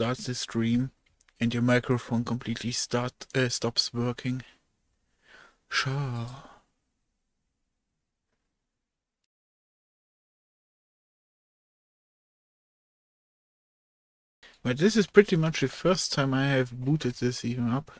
starts the stream and your microphone completely stops working. Sure. But this is pretty much the first time I have booted this even up.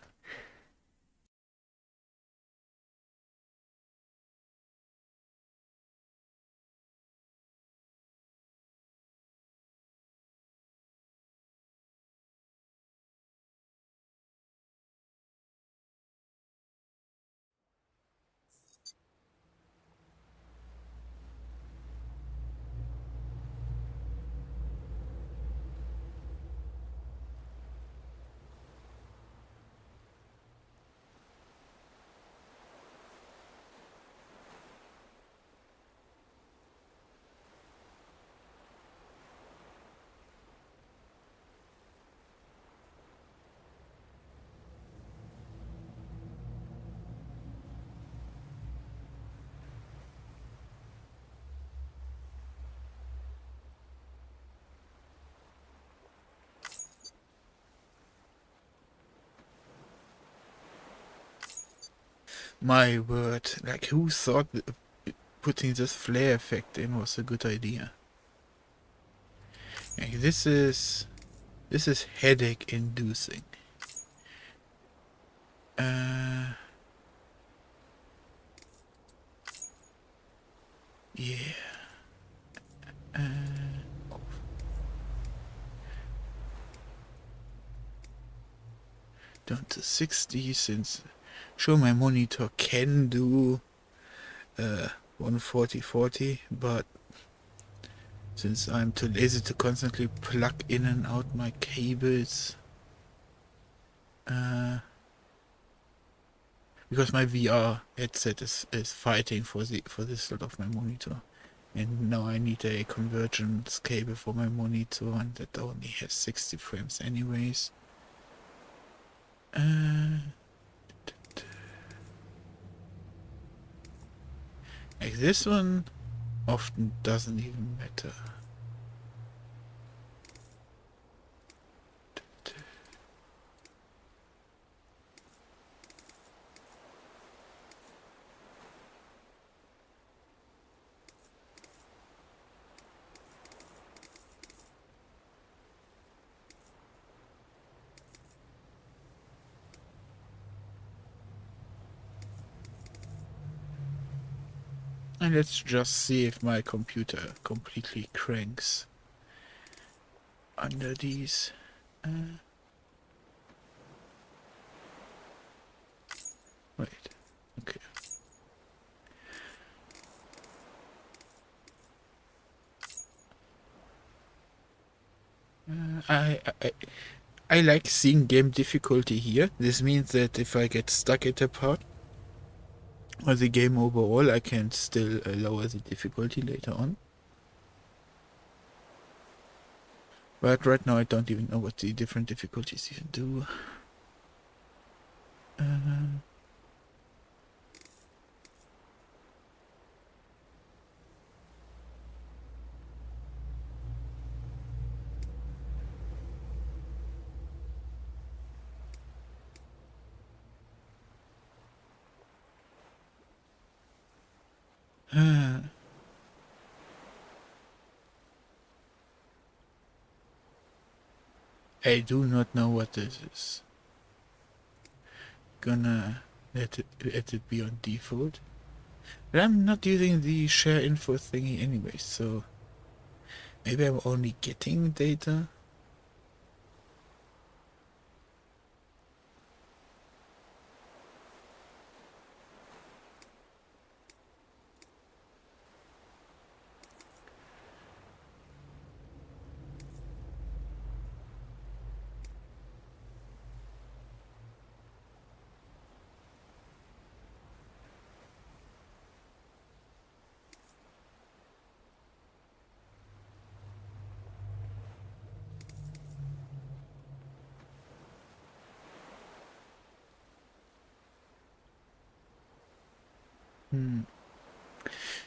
My word, like who thought putting this flare effect in was a good idea? Like, this is headache inducing. Yeah. Down to 60 since sure my monitor can do 140/40, but since I'm too lazy to constantly plug in and out my cables, because my VR headset is fighting for the slot of my monitor, and now I need a convergence cable for my monitor, and that only has 60 frames anyways. Like this one often doesn't even matter. And let's just see if my computer completely cranks under these. Wait, okay. I like seeing game difficulty here. This means that if I get stuck at a part or the game overall, I can still lower the difficulty later on. But right now I don't even know what the different difficulties even do. I do not know what this is. Gonna let it be on default. But I'm not using the share info thingy anyway, so maybe I'm only getting data.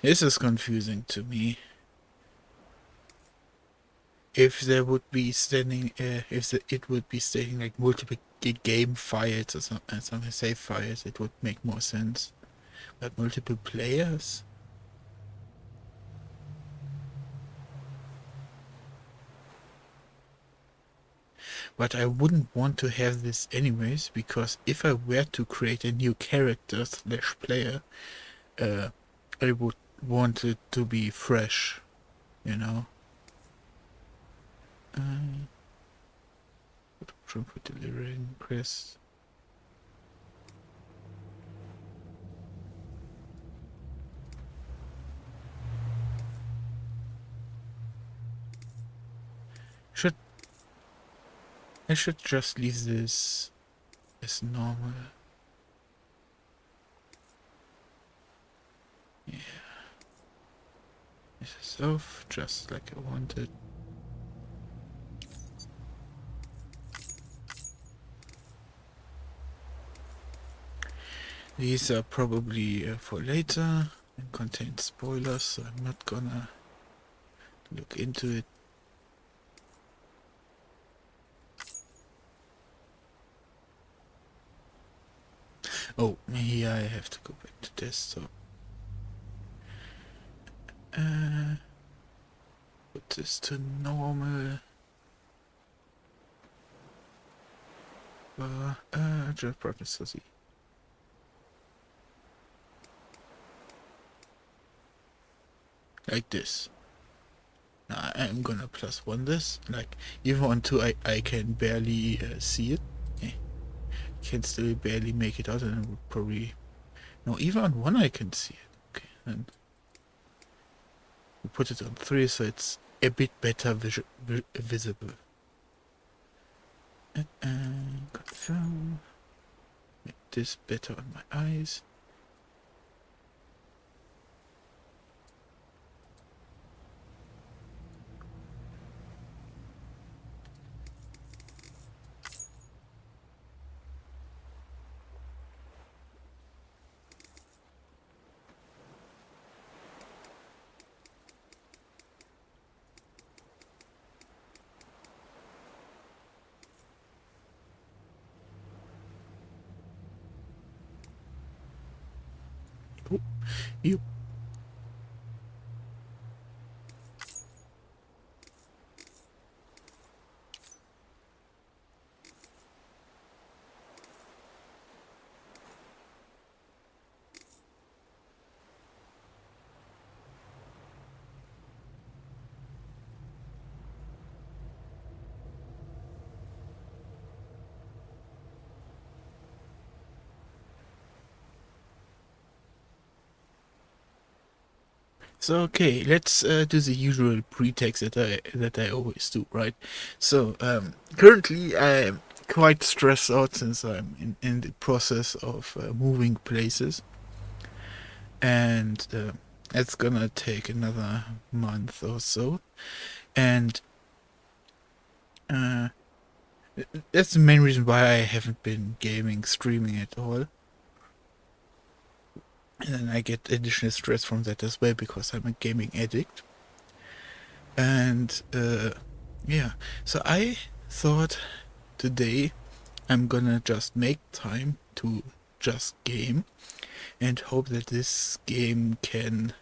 This is confusing to me. if there would be it would be standing like multiple game files or something, save files, it would make more sense. But multiple players? But I wouldn't want to have this anyways, because if I were to create a new character slash player, I would want it to be fresh, you know? Option for delivering requests. I should just leave this as normal. Yeah. This is off, just like I wanted. These are probably for later and contain spoilers, so I'm not gonna look into it. Oh, here I have to go back to desktop. Put this to normal. Just processor. Like this. Now I'm gonna +1 this. Like, even on 2 I can barely see it. Can still barely make it out, and I would probably... No, even on 1 I can see it. Okay, then we put it on 3 so it's a bit better visible. Confirm. Make this better on my eyes. Oh, you. So okay, let's do the usual pretext that I always do, right? So currently I'm quite stressed out since I'm in the process of moving places, and it's gonna take another month or so, and that's the main reason why I haven't been gaming, streaming at all. And then I get additional stress from that as well because I'm a gaming addict. And yeah, so I thought today I'm gonna just make time to just game and hope that this game can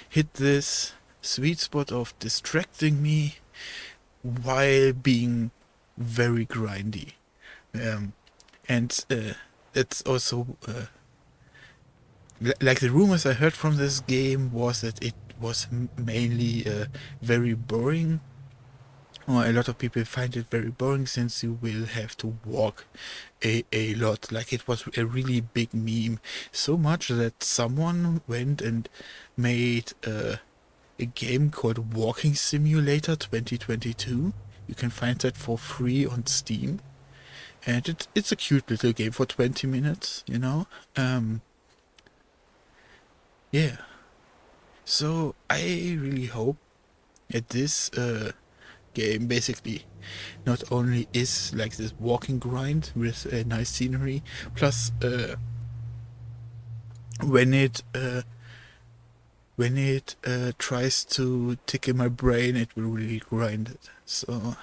hit this sweet spot of distracting me while being very grindy. And it's also like the rumors I heard from this game was that it was mainly very boring, or a lot of people find it very boring since you will have to walk a lot. Like, it was a really big meme, so much that someone went and made a game called Walking Simulator 2022. You can find that for free on Steam, and it's a cute little game for 20 minutes, you know. Yeah. So I really hope that this game basically not only is like this walking grind with a nice scenery, plus when when it tries to tick in my brain, it will really grind it. So,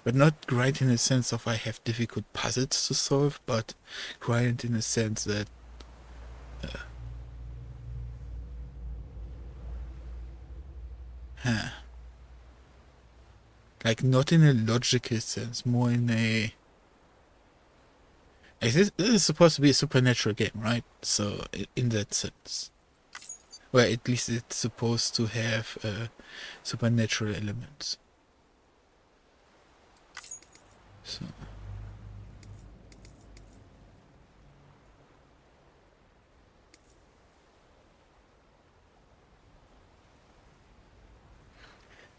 but not grind in the sense of I have difficult puzzles to solve, but grind in the sense that huh, like not in a logical sense, more in a like this is supposed to be a supernatural game, right? So in that sense, well, at least it's supposed to have supernatural elements. So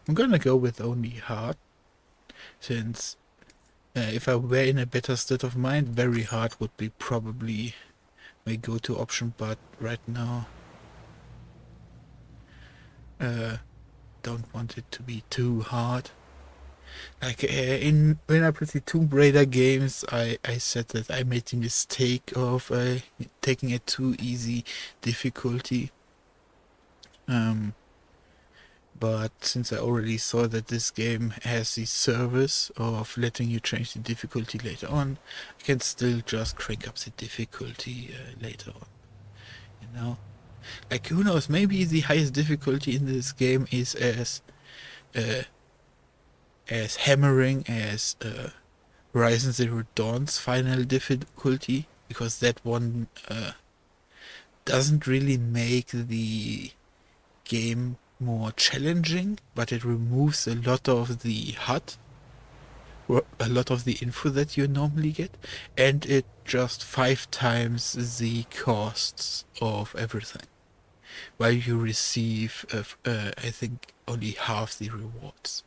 I'm gonna go with only hard, since if I were in a better state of mind, very hard would be probably my go-to option. But right now, don't want it to be too hard. Like in when I played the Tomb Raider games, I said that I made the mistake of taking a too easy difficulty. But since I already saw that this game has the service of letting you change the difficulty later on, I can still just crank up the difficulty later on. You know, like who knows? Maybe the highest difficulty in this game is as hammering as Horizon Zero Dawn's final difficulty, because that one doesn't really make the game more challenging, but it removes a lot of the HUD, or a lot of the info that you normally get, and it just 5 times the costs of everything, while you receive, I think, only half the rewards.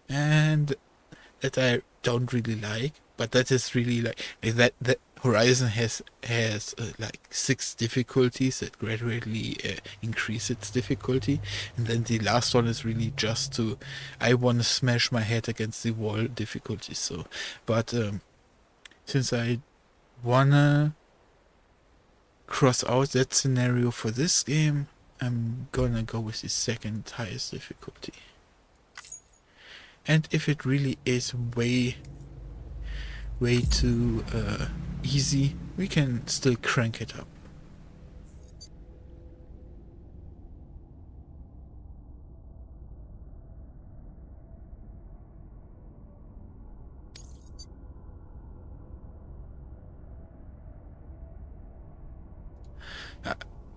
And that I don't really like, but that is really like that Horizon has like 6 difficulties that gradually increase its difficulty, and then the last one is really just to I want to smash my head against the wall difficulty. So, but since I wanna cross out that scenario for this game, I'm gonna go with the second highest difficulty. And if it really is way too easy, we can still crank it up.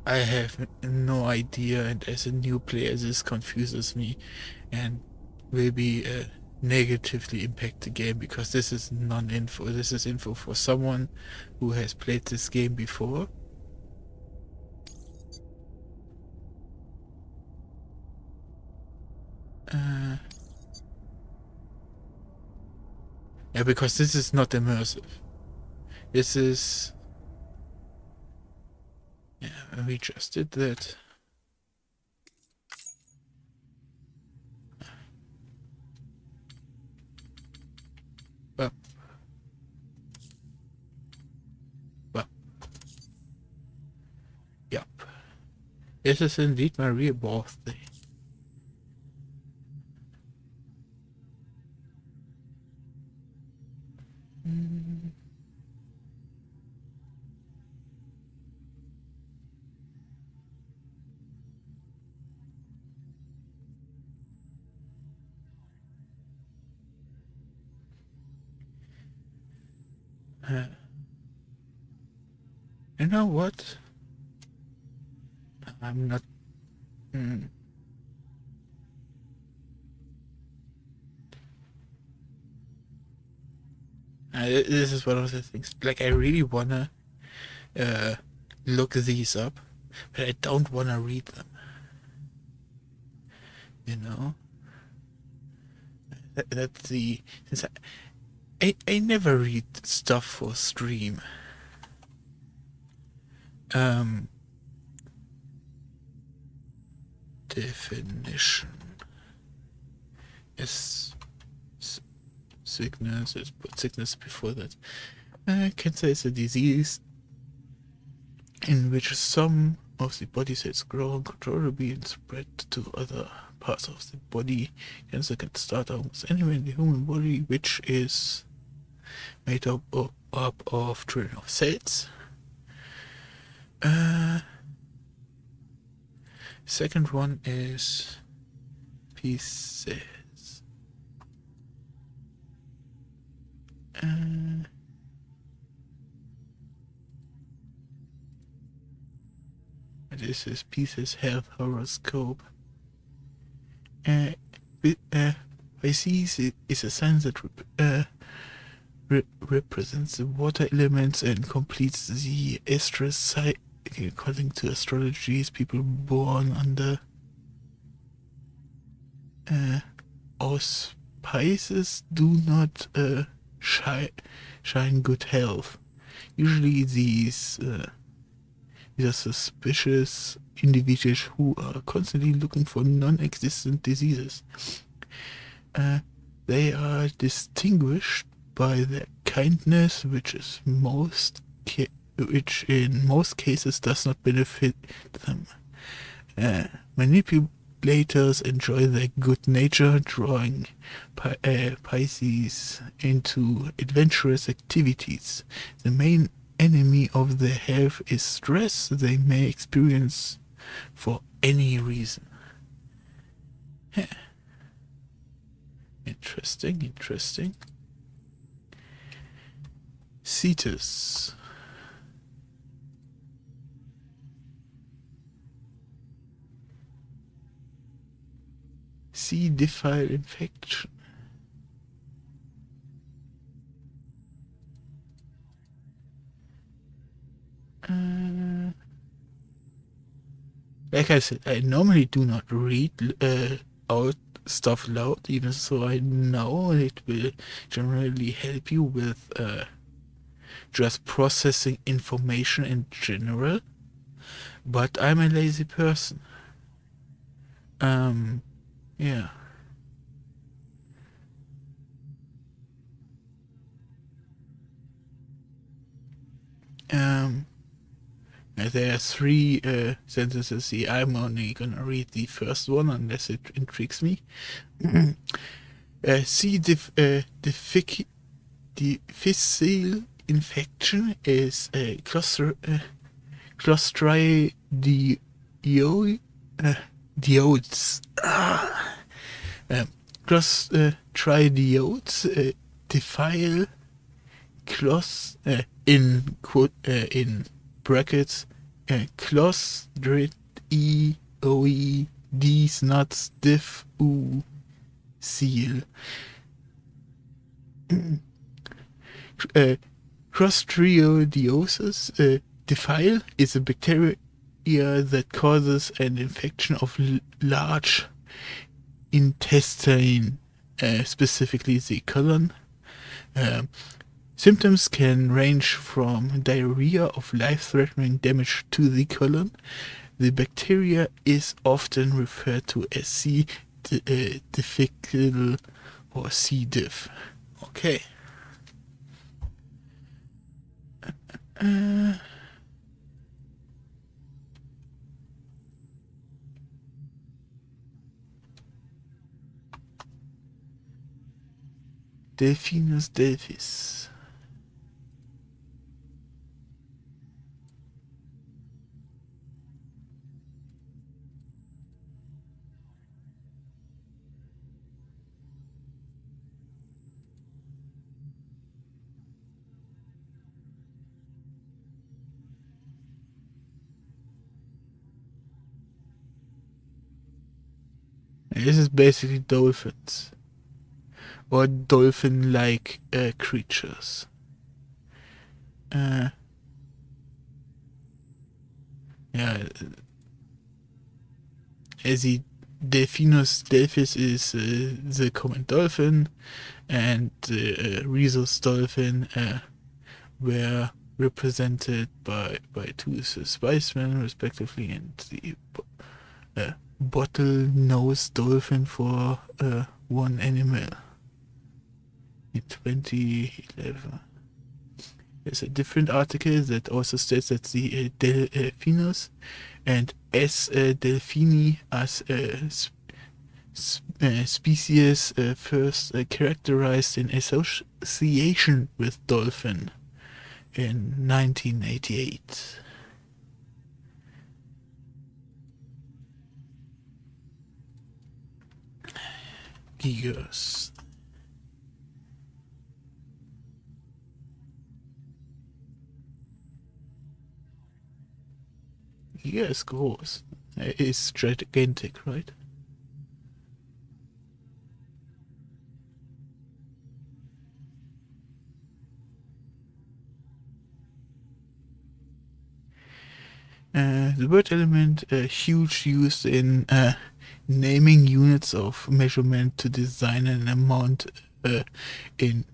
I have no idea, and as a new player, this confuses me and will be negatively impact the game, because this is non-info. This is info for someone who has played this game before. Yeah, because this is not immersive. This is... Yeah, we just did that. Well, well, yep. This is indeed my real birthday. You know what? I'm not... this is one of the things. Like, I really wanna look these up, but I don't wanna read them. You know? That's the... Since I never read stuff for stream. Definition is sickness. Let's put sickness before that. Cancer is a disease in which some of the body cells grow uncontrollably and spread to other parts of the body. Cancer can start almost anywhere in the human body, which is made up of trillion of cells. Second one is pieces. This is Pieces Health Horoscope. Pisces is a sign that represents the water elements and completes the estrus cycle. According to astrologies, people born under auspices do not shine good health. Usually these are suspicious individuals who are constantly looking for non-existent diseases. They are distinguished by their kindness, which in most cases does not benefit them. Manipulators enjoy their good nature, drawing Pisces into adventurous activities. The main enemy of their health is stress they may experience for any reason. Interesting. Cetus. C. diffile infection. Like I said, I normally do not read out stuff loud, even so I know it will generally help you with just processing information in general. But I'm a lazy person. Yeah. There are three sentences here. I'm only gonna read the first one unless it intrigues me. C. difficile infection is clostridioides. Clostridioides diffile in brackets clostridioides not stiff seal. Clostridiosis diffile is a bacteria that causes an infection of large intestine, specifically the colon. Symptoms can range from diarrhea of life-threatening damage to the colon. The bacteria is often referred to as C. difficile or C. diff. Okay. Delphinus delphis. This is basically dolphins. Or dolphin-like creatures. Yeah. The Delphinus delphis is the common dolphin, and the rhesus dolphin were represented by two spicemen, respectively, and the bottlenose dolphin for one animal in 2011. There's a different article that also states that the delphinus and S. delphini as species first characterized in association with dolphin in 1988. Gigas. Giga ist groß. Ist gigantic, right? The word element, huge, used in naming units of measurement to design an amount in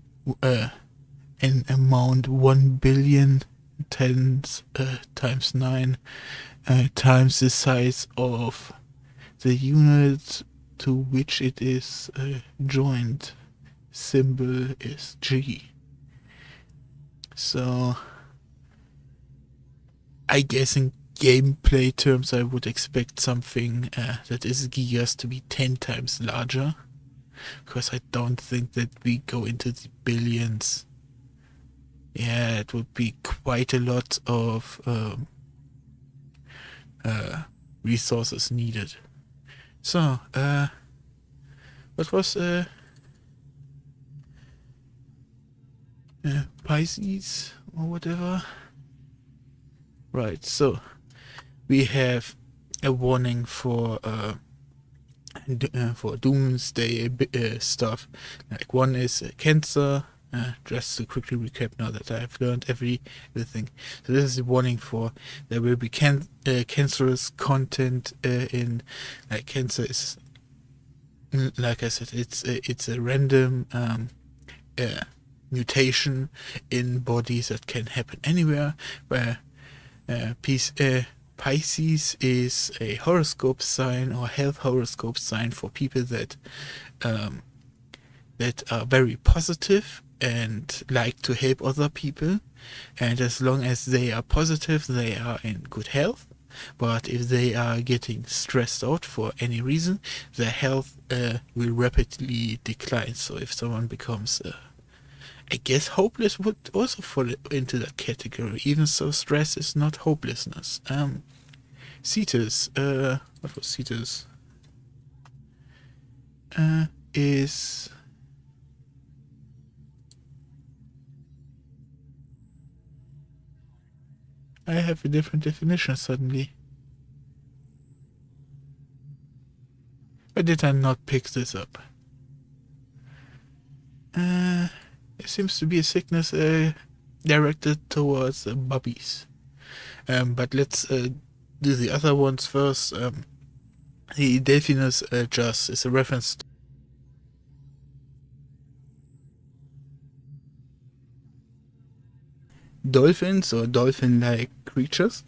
an amount 1 billion times 9 times the size of the unit to which it is joined. Symbol is G. So I guess in gameplay terms I would expect something that is gigas to be 10 times larger, because I don't think that we go into the billions. Yeah, it would be quite a lot of resources needed. So, what was Pisces or whatever? Right, so we have a warning for doomsday stuff. Like one is cancer. Just to quickly recap, now that I've learned everything. So this is a warning for there will be cancerous content in, like, cancer is, like I said, it's a random mutation in bodies that can happen anywhere. Where Pisces is a horoscope sign or health horoscope sign for people that are very positive and like to help other people, and as long as they are positive, they are in good health. But if they are getting stressed out for any reason, their health will rapidly decline. So if someone becomes I guess hopeless would also fall into that category. Even so, stress is not hopelessness. Cetus, what was Cetus? Is I have a different definition suddenly. Why did I not pick this up? It seems to be a sickness directed towards bubbies. But let's do the other ones first. The Delphinus just is a reference to dolphins or dolphin-like creatures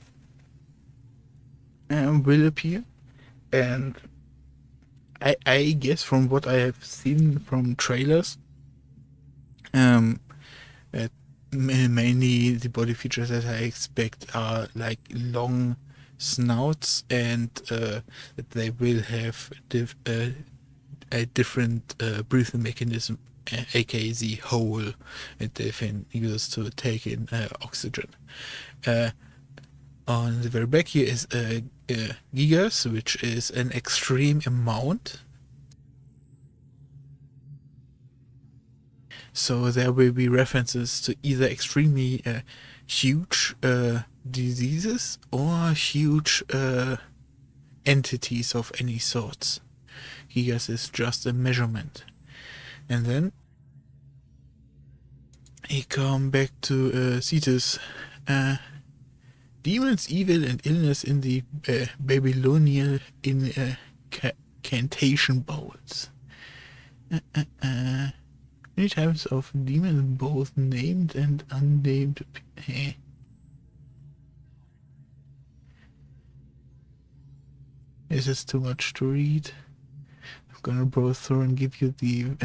will appear. And I guess from what I have seen from trailers, mainly the body features that I expect are like long snouts, and that they will have a different breathing mechanism, aka the hole that they can use to take in oxygen. On the very back here is gigas, which is an extreme amount. So there will be references to either extremely huge diseases or huge entities of any sorts. Gigas is just a measurement. And then he come back to Cetus. Demons, evil, and illness in the Babylonian incantation bowls. Many types of demons, both named and unnamed. This is too much to read. I'm gonna browse through and give you the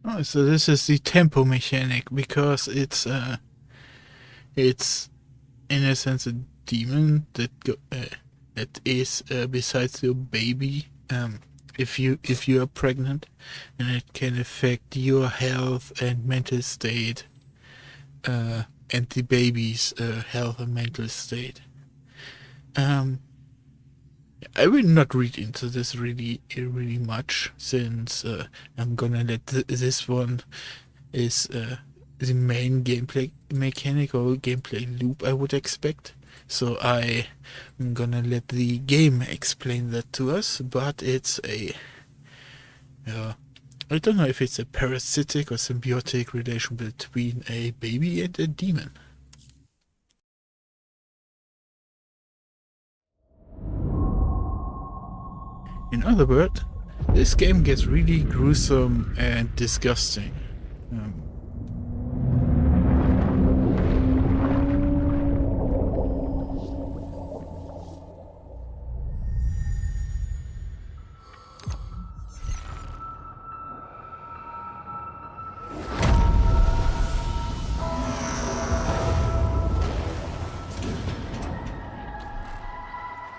Oh, so this is the tempo mechanic because it's in a sense a demon that is besides your baby. If you are pregnant, and it can affect your health and mental state, and the baby's health and mental state. I will not read into this really much, since I'm gonna let this one is the main gameplay mechanic or gameplay loop I would expect. So I'm gonna let the game explain that to us, but it's a I don't know if it's a parasitic or symbiotic relation between a baby and a demon. In other words, this game gets really gruesome and disgusting.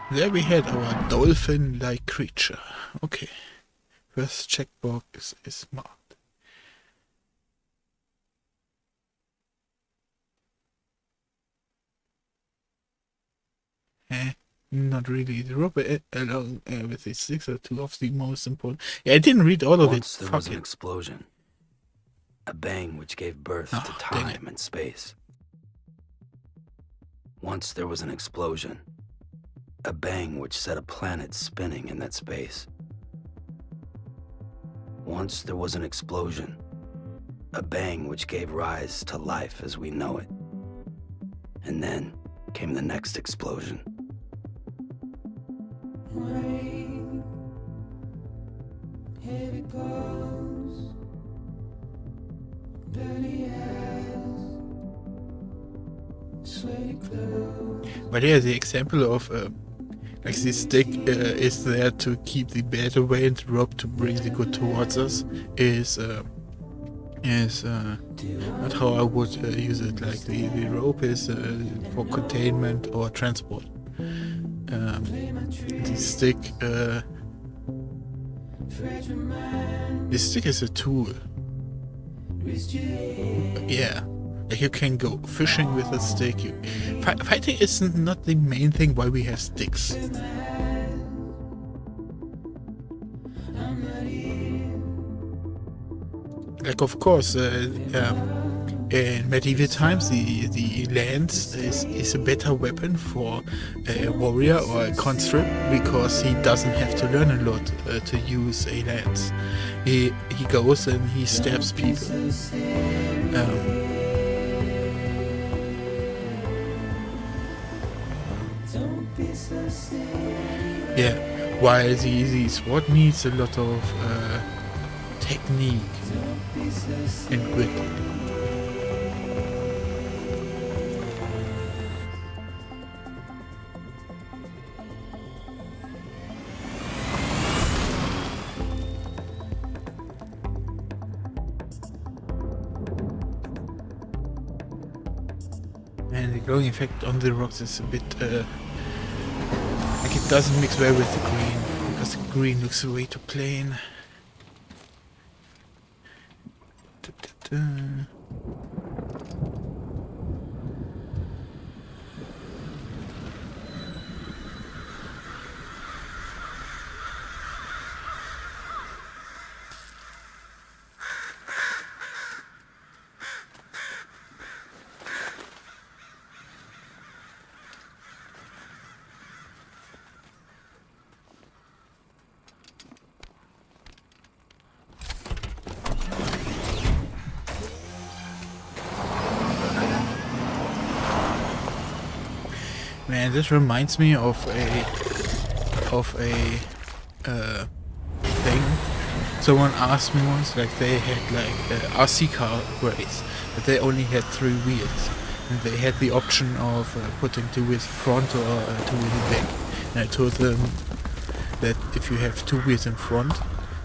There we had our dolphin-like creature. Okay, first checkbox is marked. Not really. The robot along with the six are two of the most important. Yeah, I didn't read all of it. Once there was an explosion, a bang which gave birth to time and space. Once there was an explosion, a bang which set a planet spinning in that space. Once there was an explosion, a bang which gave rise to life as we know it. And then came the next explosion. Rain, heavy clothes, dirty eyes, sweaty clothes. But here's the example of like the stick is there to keep the bad away, and the rope to bring the good towards us is not how I would use it. Like the rope is for containment or transport. The stick is a tool. Yeah, like you can go fishing with a stick. Fighting is not the main thing why we have sticks. Like, of course, in medieval times, the lance is a better weapon for a warrior or a conscript, because he doesn't have to learn a lot to use a lance. He goes and he stabs people. Yeah, while the sword needs a lot of technique and grit. And the glowing effect on the rocks is a bit like it doesn't mix well with the green, because the green looks way too plain. Man, this reminds me of a thing. Someone asked me once, like they had like a RC car race, but they only had 3 wheels, and they had the option of putting 2 wheels front or 2 wheels back. And I told them that if you have 2 wheels in front,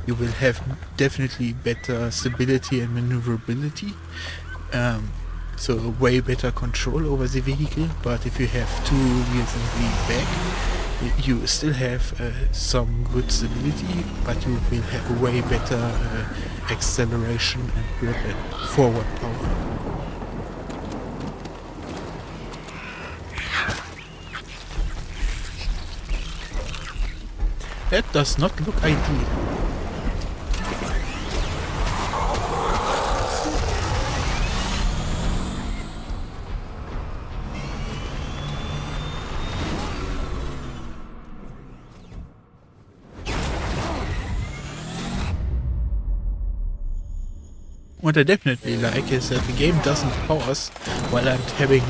you will have definitely better stability and maneuverability. So way better control over the vehicle, but if you have two wheels in the back, you still have some good stability, but you will have way better acceleration and grip and forward power. That does not look ideal. What I definitely like is that the game doesn't pause while I'm tabbing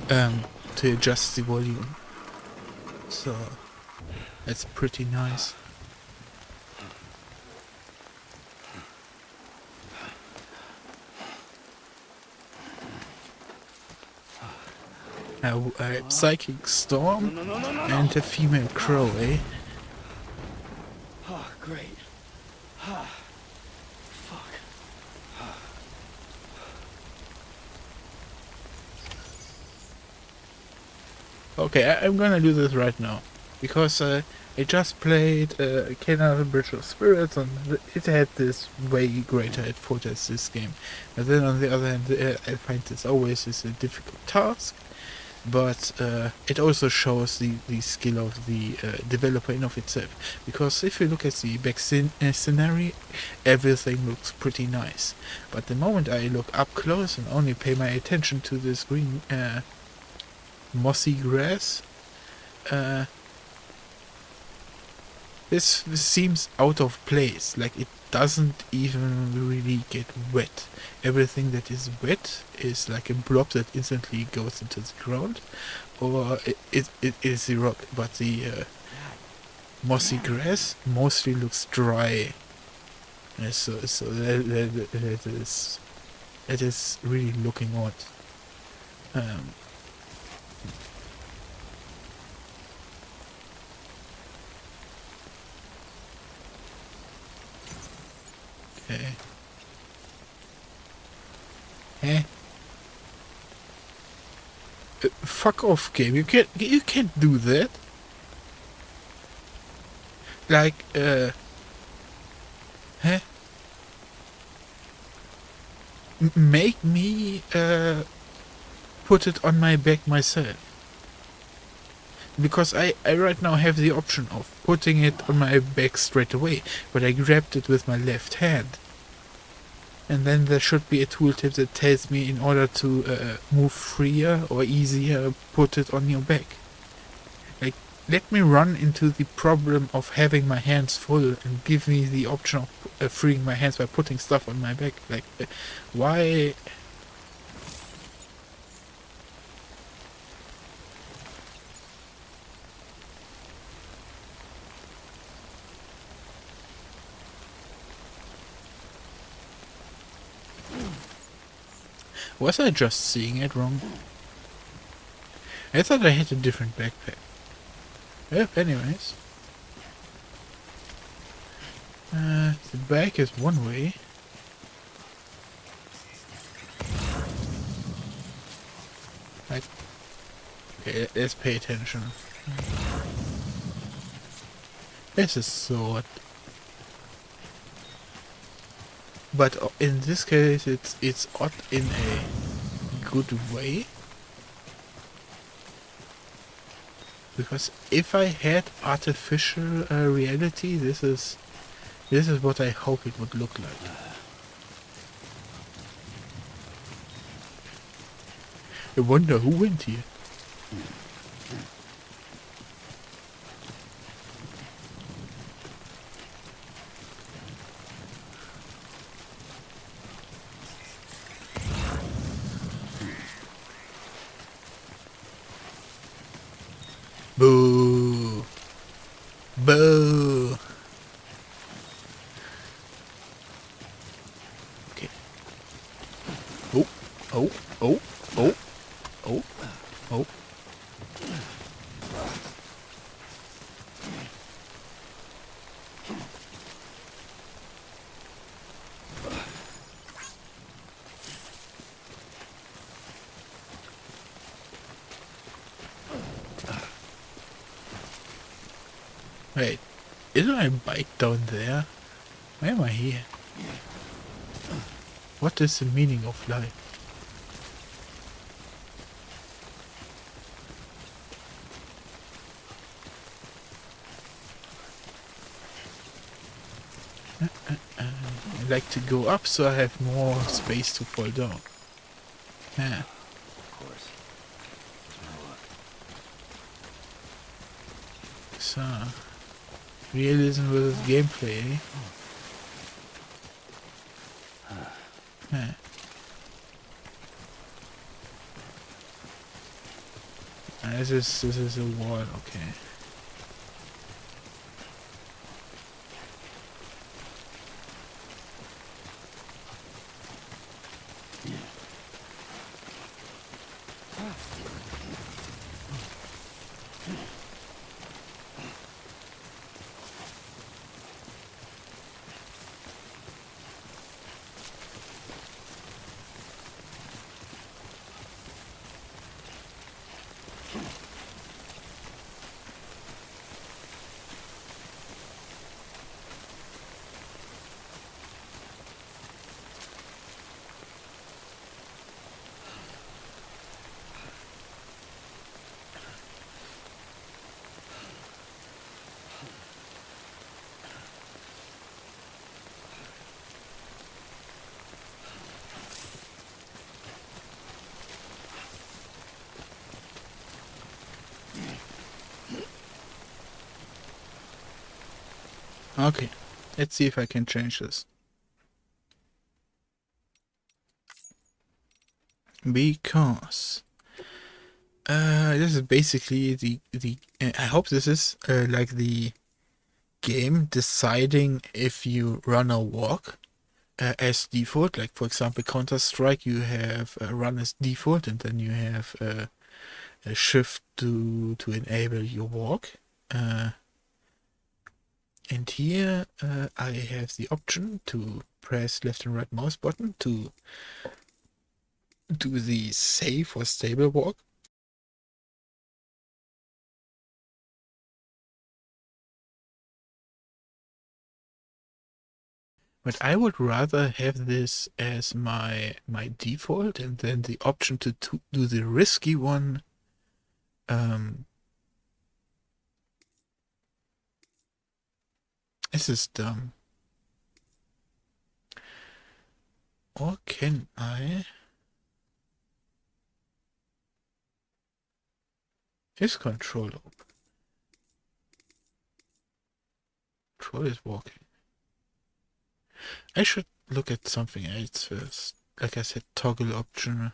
on to adjust the volume. So that's pretty nice. A psychic storm and a female crow, eh? Oh, great. Fuck. Okay, I'm gonna do this right now. Because I just played Kenna Bridge of Spirits and it had this way greater effort as this game. And then on the other hand, I find this always is a difficult task. But it also shows the skill of the developer in of itself. Because if you look at the back scenery, everything looks pretty nice. But the moment I look up close and only pay my attention to this green mossy grass, this seems out of place. Like it doesn't even really get wet. Everything that is wet is like a blob that instantly goes into the ground, or it is the rock. But the mossy grass mostly looks dry. So that is really looking odd. Um, okay. Eh? Fuck off, game. You can't do that. Like, huh? Make me put it on my back myself. Because I right now have the option of putting it on my back straight away, but I grabbed it with my left hand. And then there should be a tooltip that tells me in order to move freer or easier, put it on your back. Like, let me run into the problem of having my hands full and give me the option of freeing my hands by putting stuff on my back. Like, why? Was I just seeing it wrong? I thought I had a different backpack. Yep, anyways. The back is one way. Like, okay, let's pay attention. This is sword. But in this case, it's odd in a good way. Because if I had artificial reality, this is what I hope it would look like. I wonder who went here. Boo! Boo! Okay. Oh, oh, oh, oh, oh, oh. Wait, isn't my bike down there? Why am I here? What is the meaning of life? I like to go up so I have more space to fall down. Yeah. Of course. So, realism versus gameplay, eh? Yeah. This is a wall, okay. Okay, let's see if I can change this. Because this is basically the I hope this is like the game deciding if you run or walk as default. Like for example, Counter-Strike, you have run as default, and then you have a shift to enable your walk. And here I have the option to press left and right mouse button to do the safe or stable walk. But I would rather have this as my default, and then the option to do the risky one. This is dumb. Or can I? Is control open? Control is walking. I should look at something else first. Like I said, toggle option.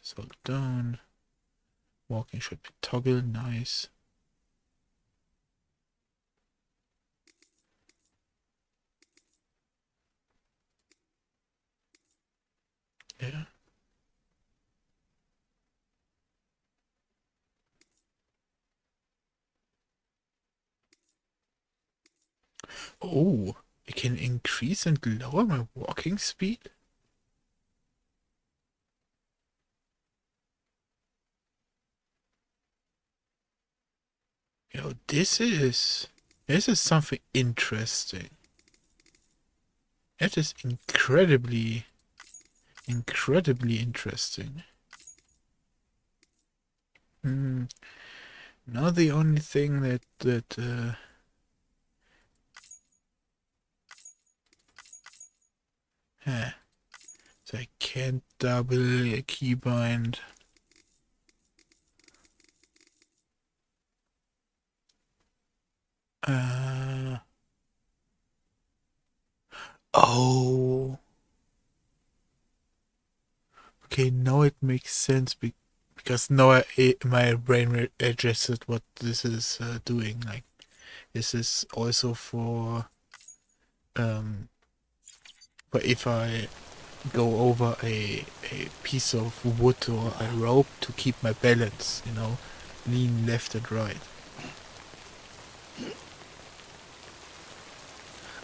So down. Walking should be toggle. Nice. Yeah. Oh, I can increase and lower my walking speed? Yo, this is something interesting. That is incredibly interesting. Now the only thing that so I can't double a keybind. Oh. Okay, now it makes sense because now my brain adjusted what this is doing. Like this is also for if I go over a piece of wood or a rope to keep my balance, lean left and right.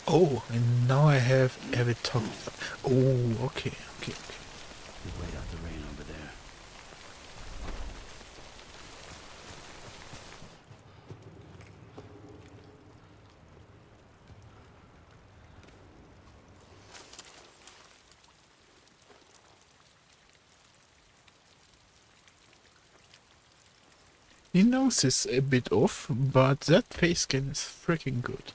Oh, and now I have it toggled. Oh, okay. You wait out the rain over there. The nose is a bit off, but that face scan is freaking good.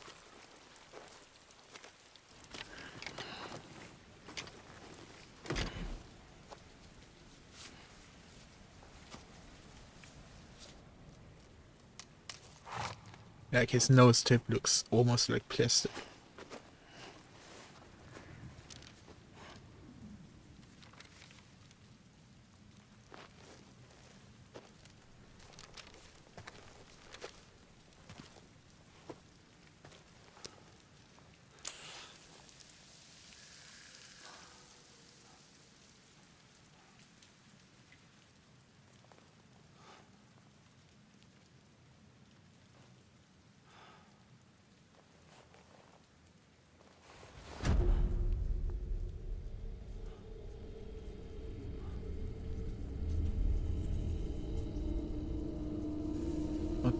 Like his nose tip looks almost like plastic.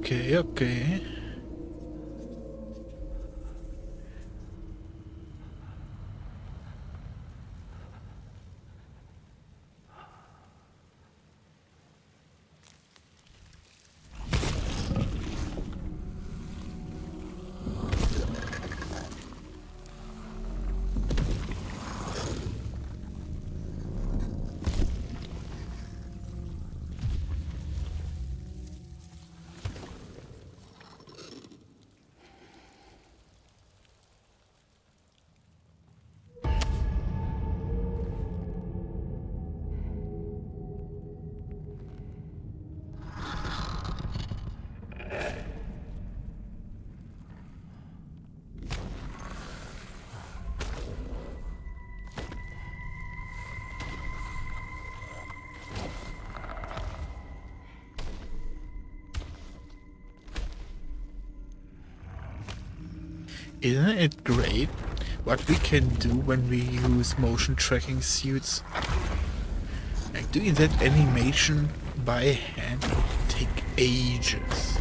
Okay, okay. Isn't it great what we can do when we use motion tracking suits? Like doing that animation by hand would take ages.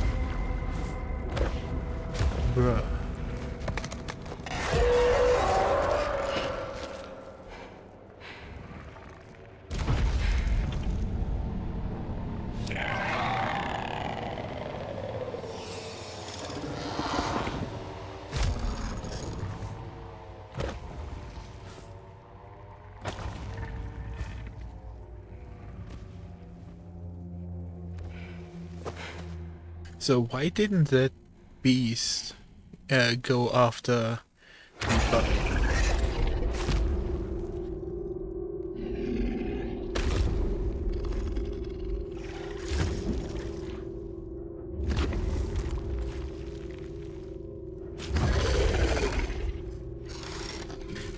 Bruh. So why didn't that beast go after the bug?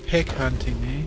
Heck hunting, eh?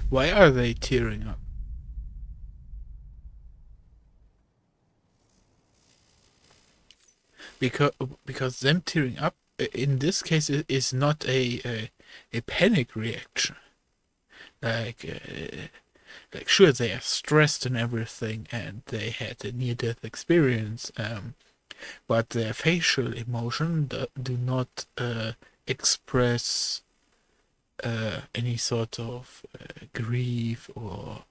Why are they tearing up? Because them tearing up in this case is not a panic reaction. Like sure they are stressed and everything, and they had a near-death experience, but their facial emotion do not express any sort of grief or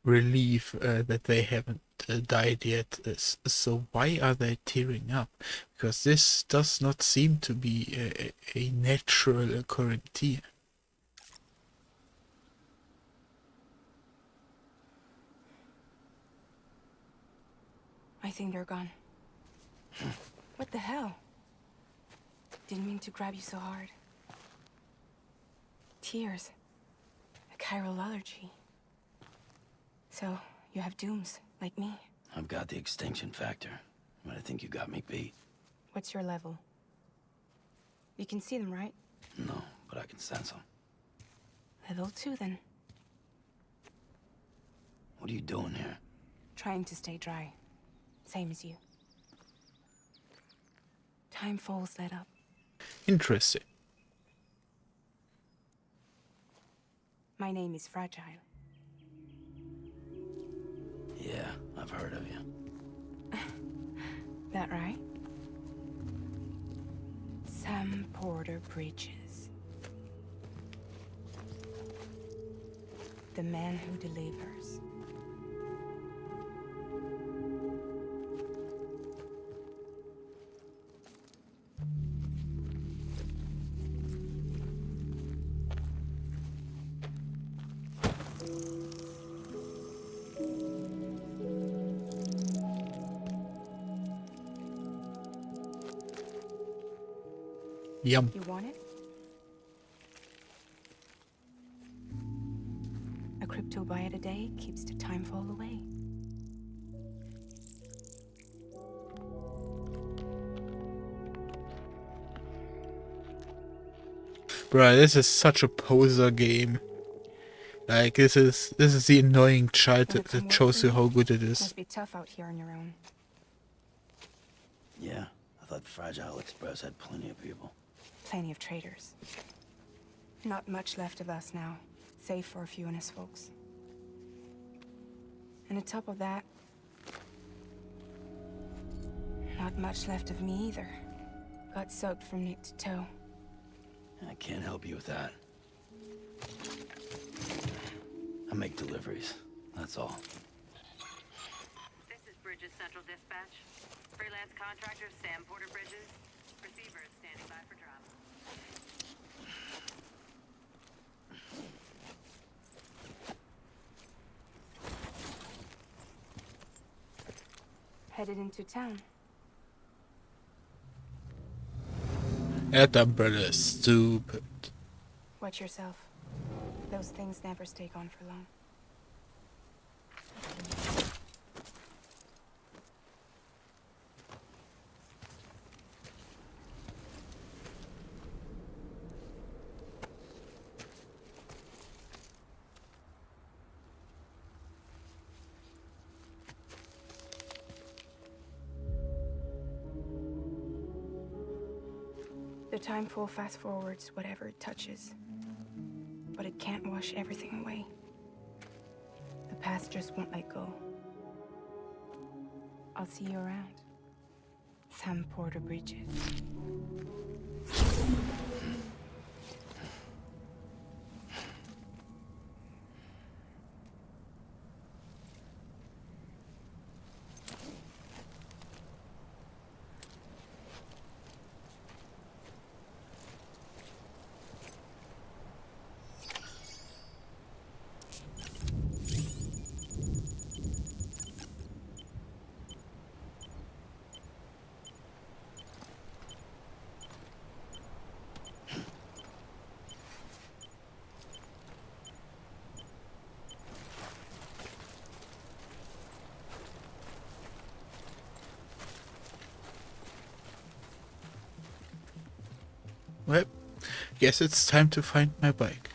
relief that they haven't died yet. So why are they tearing up? Because this does not seem to be a natural occurring tear. I think they're gone. What the hell? Didn't mean to grab you so hard. Tears. A chiral allergy. So, you have dooms, like me. I've got the extinction factor, but I think you got me beat. What's your level? You can see them, right? No, but I can sense them. Level 2, then. What are you doing here? Trying to stay dry. Same as you. Time falls let up. Interesting. My name is Fragile. Yeah, I've heard of you. That right? Sam Porter Bridges. The man who delivers. Yum. You want it? A crypto buy a day keeps the time fall away. Bruh, this is such a poser game. Like, this is the annoying child Wanna that come work shows for you me? how good it is. Must be tough out here on your own. Yeah, I thought Fragile Express had plenty of people. Plenty of traitors. Not much left of us now, save for a few honest folks. And on top of that, not much left of me either. Got soaked from neck to toe. I can't help you with that. I make deliveries, that's all. This is Bridges Central Dispatch. Freelance contractor Sam Porter Bridges. Receiver is standing by for drop. Headed into town. That umbrella is stupid. Watch yourself. Those things never stay gone for long. The timefall fast forwards whatever it touches. But it can't wash everything away. The past just won't let go. I'll see you around. Sam Porter Bridges. Well, guess it's time to find my bike.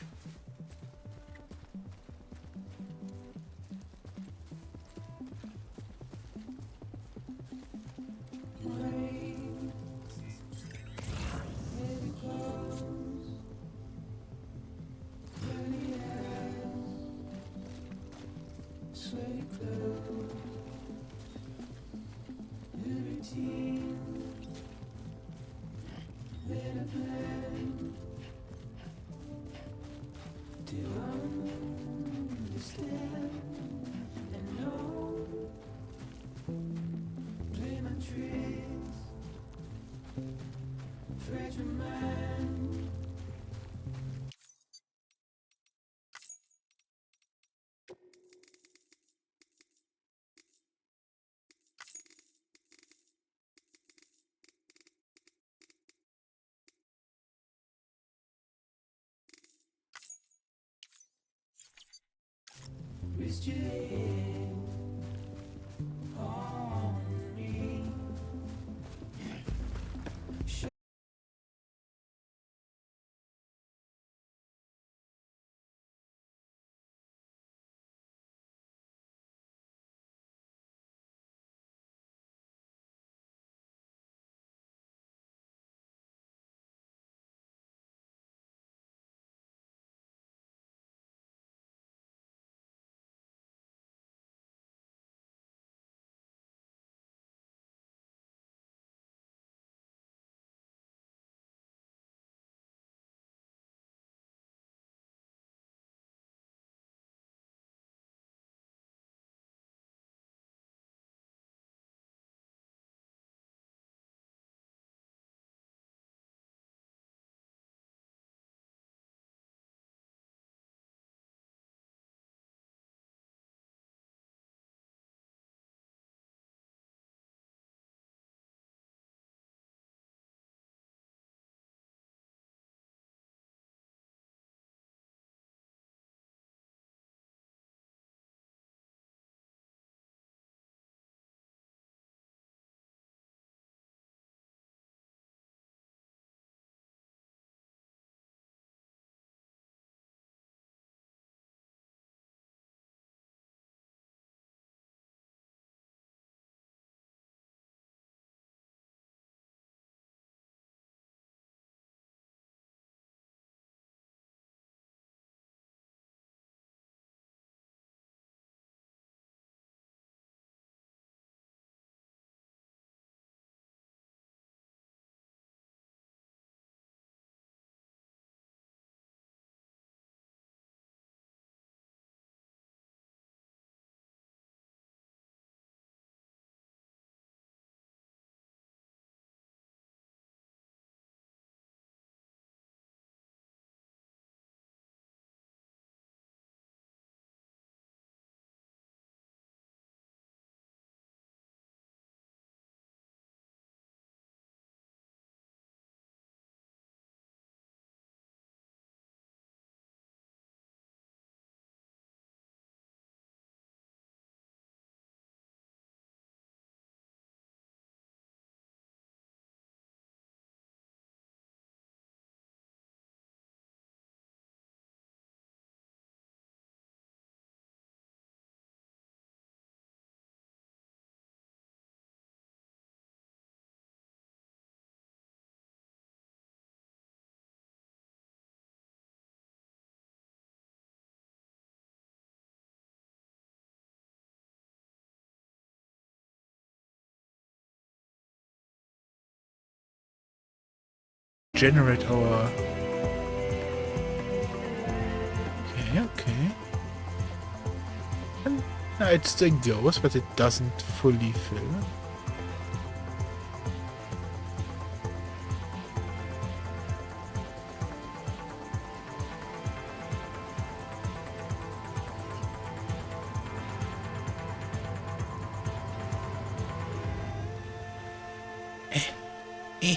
Generate our... Okay, okay. And, it still goes, but it doesn't fully fill. Eh.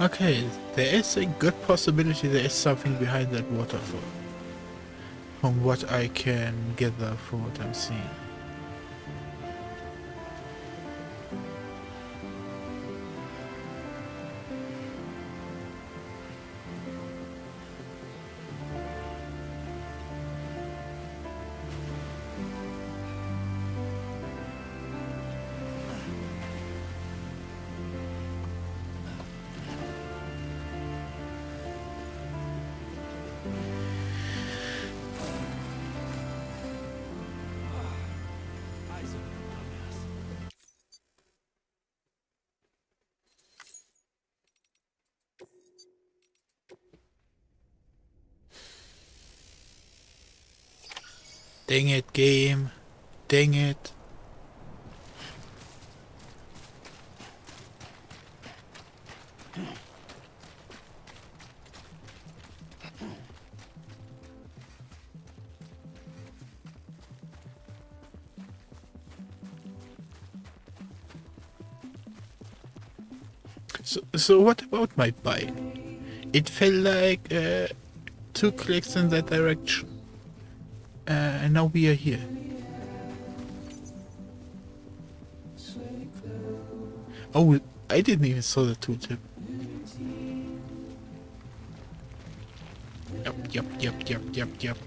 Okay, there is a good possibility there is something behind that waterfall. From what I can gather from what I'm seeing. Dang it, game. Dang it. So what about my bike? It felt like 2 clicks in that direction. And now we are here. Oh, I didn't even saw the tooltip. Yep.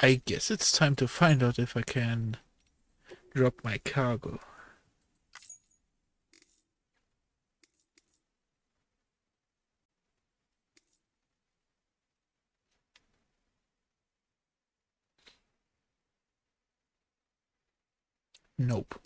I guess it's time to find out if I can drop my cargo. Nope.